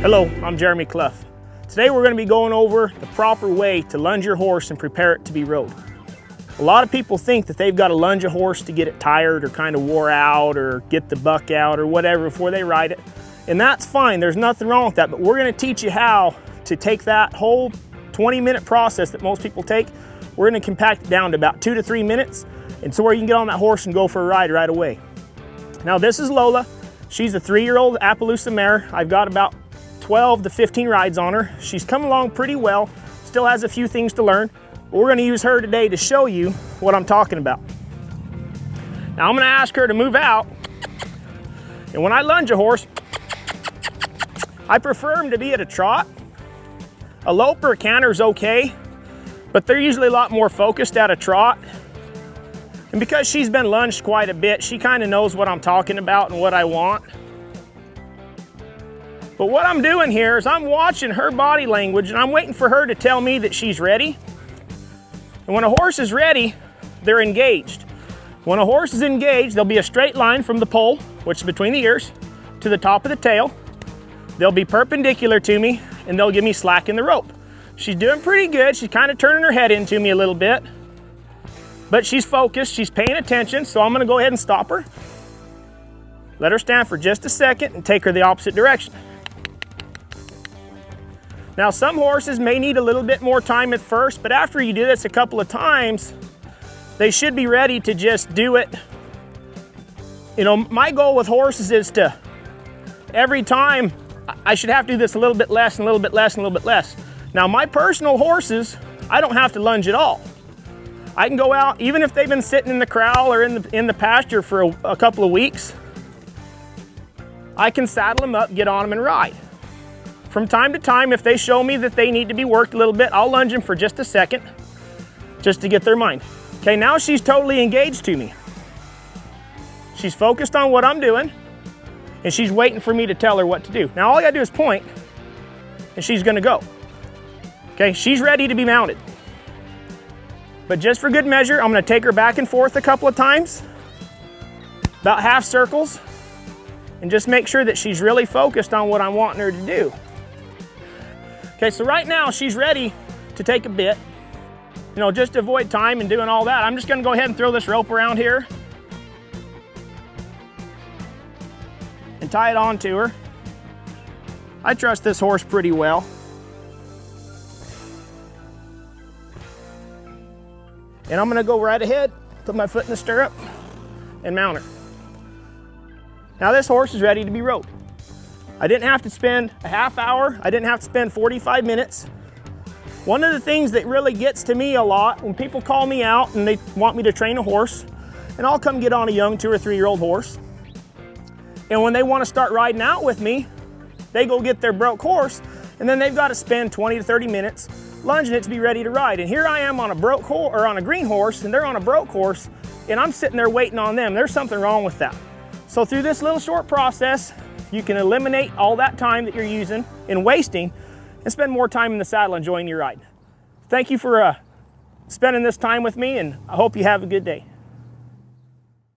Hello, I'm Jeremy Cluff. Today we're going to be going over the proper way to lunge your horse and prepare it to be rode. A lot of people think that they've got to lunge a horse to get it tired or kind of wore out or get the buck out or whatever before they ride it. And that's fine, there's nothing wrong with that, but we're going to teach you how to take that whole 20-minute process that most people take. We're going to compact it down to about 2 to 3 minutes, and so where you can get on that horse and go for a ride right away. Now this is Lola. She's a 3-year-old Appaloosa mare. I've got about 12 to 15 rides on her. She's come along pretty well, still has a few things to learn, but we're going to use her today to show you what I'm talking about. Now I'm going to ask her to move out, and when I lunge a horse, I prefer him to be at a trot. A lope or a canter is okay, but they're usually a lot more focused at a trot. And because she's been lunged quite a bit, she kind of knows what I'm talking about and what I want. But what I'm doing here is I'm watching her body language and I'm waiting for her to tell me that she's ready. And when a horse is ready, they're engaged. When a horse is engaged, there'll be a straight line from the pole, which is between the ears, to the top of the tail. They'll be perpendicular to me and they'll give me slack in the rope. She's doing pretty good. She's kind of turning her head into me a little bit, but she's focused, she's paying attention, so I'm gonna go ahead and stop her. Let her stand for just a second and take her the opposite direction. Now some horses may need a little bit more time at first, but after you do this a couple of times, they should be ready to just do it. You know, my goal with horses is to, every time, I should have to do this a little bit less and a little bit less and a little bit less. Now my personal horses, I don't have to lunge at all. I can go out, even if they've been sitting in the corral or in the pasture for a couple of weeks, I can saddle them up, get on them and ride. From time to time, if they show me that they need to be worked a little bit, I'll lunge them for just a second, just to get their mind. Okay, now she's totally engaged to me. She's focused on what I'm doing, and she's waiting for me to tell her what to do. Now all I gotta do is point, and she's gonna go. Okay, she's ready to be mounted. But just for good measure, I'm gonna take her back and forth a couple of times, about half circles, and just make sure that she's really focused on what I'm wanting her to do. Okay, so right now she's ready to take a bit. You know, just to avoid time and doing all that, I'm just gonna go ahead and throw this rope around here and tie it onto her. I trust this horse pretty well. And I'm gonna go right ahead, put my foot in the stirrup, and mount her. Now this horse is ready to be rode. I didn't have to spend a half hour, I didn't have to spend 45 minutes. One of the things that really gets to me a lot, when people call me out and they want me to train a horse, and I'll come get on a young 2 or 3-year-old horse, and when they wanna start riding out with me, they go get their broke horse, and then they've gotta spend 20 to 30 minutes lunging it to be ready to ride. And here I am on a broke horse, or on a green horse, and they're on a broke horse, and I'm sitting there waiting on them. There's something wrong with that. So through this little short process, you can eliminate all that time that you're using and wasting and spend more time in the saddle enjoying your ride. Thank you for spending this time with me, and I hope you have a good day.